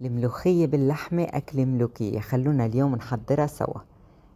الملوخية باللحمة أكلة ملوكية، خلونا اليوم نحضرها سوا.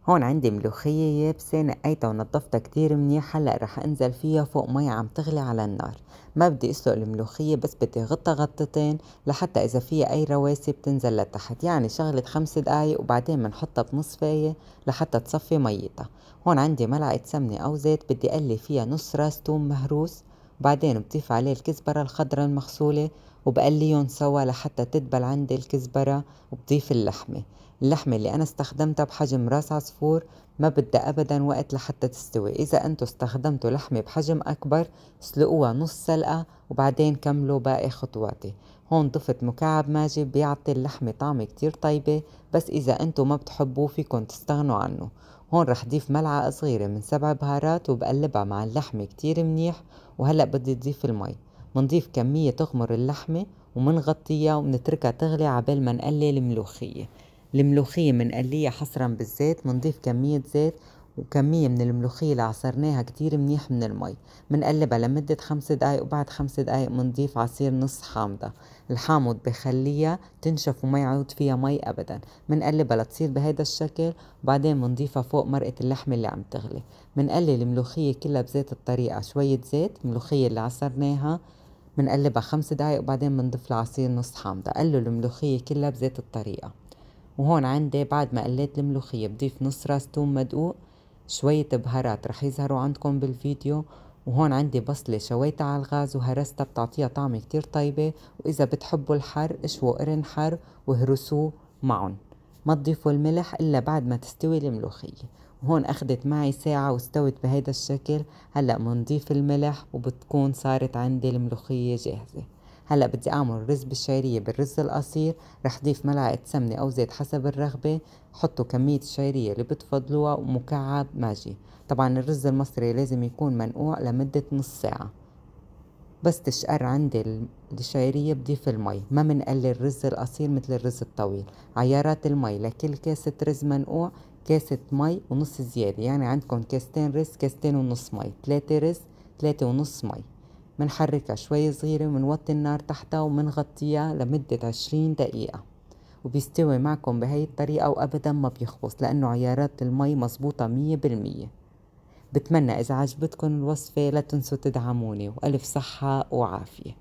هون عندي ملوخية يابسة نقيتها ونضفتها كتير منيح. هلأ رح انزل فيها فوق مي عم تغلي على النار. ما بدي اسلق الملوخية، بس بدي غطها غطتين لحتى إذا فيها أي رواسب تنزل لتحت، يعني شغلة 5 دقايق وبعدين بنحطها بنص فاية لحتى تصفي ميتها. هون عندي ملعقة سمنة أو زيت بدي أقلي فيها نص راس توم مهروس، وبعدين بضيف عليه الكزبرة الخضراء المغسولة وبقليهم سوا لحتى تدبل عندي الكزبرة. وبضيف اللحمة اللي أنا استخدمتها بحجم راس عصفور، ما بدها أبدا وقت لحتى تستوي. إذا أنتوا استخدمتوا لحمة بحجم أكبر اسلقوها نص سلقة وبعدين كملوا باقي خطواتي. هون ضفت مكعب ماجي بيعطي اللحمة طعمة كتير طيبة، بس إذا أنتوا ما بتحبوه فيكن تستغنوا عنه. هون رح ضيف ملعقة صغيرة من 7 بهارات وبقلبها مع اللحمة كتير منيح. وهلأ بدي ضيف المي. منضيف كمية تغمر اللحمة ومنغطيها ومنتركها تغلي عبال ما نقلي الملوخية منقليها حصرا بالزيت. منضيف كمية زيت وكمية من الملوخية اللي عصرناها كتير منيح من المي. منقلبها لمدة 5 دقايق، وبعد 5 دقايق منضيف عصير نص حامضة. الحامض بخليها تنشف وما يعود فيها مي أبدا. منقلبها لتصير بهيدا الشكل، وبعدين منضيفها فوق مرقة اللحمة اللي عم تغلي. منقلي الملوخية كلها بزيت الطريقة، شوية زيت الملوخية اللي عصرناها، منقلبها 5 دقايق وبعدين منضيف لها عصير نص حامضة. قلوا الملوخية كلها بزيت الطريقة. وهون عندي بعد ما قليت الملوخية بضيف نص راس توم مدقوق، شوية بهارات رح يظهروا عندكم بالفيديو. وهون عندي بصلة شويتها على الغاز وهرستها بتعطيها طعمة كتير طيبة. وإذا بتحبوا الحر اشووا قرن حر وهرسوه معن. ما تضيفوا الملح إلا بعد ما تستوي الملوخية. وهون أخدت معي ساعة واستوت بهيدا الشكل. هلأ منضيف الملح وبتكون صارت عندي الملوخية جاهزة. هلأ بدي أعمل رز بالشعرية بالرز القصير. رح ضيف ملعقة سمنة أو زيت حسب الرغبة. حطوا كمية الشعرية اللي بتفضلوها ومكعب ماجي. طبعا الرز المصري لازم يكون منقوع لمدة نص ساعة. بس تشقر عندي الشعرية بضيف المي. ما منقلي الرز القصير مثل الرز الطويل. عيارات المي لكل كاسة رز منقوع كاسة مي ونص زيادة، يعني عندكم كاستين رز كاستين ونص مي، 3 رز 3 ونص مي. منحركها شوي صغيرة ومنوطي النار تحتها ومنغطيها لمدة 20 دقيقة. وبيستوي معكم بهي الطريقة وأبدا ما بيخبص، لأنه عيارات المي مزبوطة 100%. بتمنى إذا عجبتكم الوصفة لا تنسوا تدعموني، وألف صحة وعافية.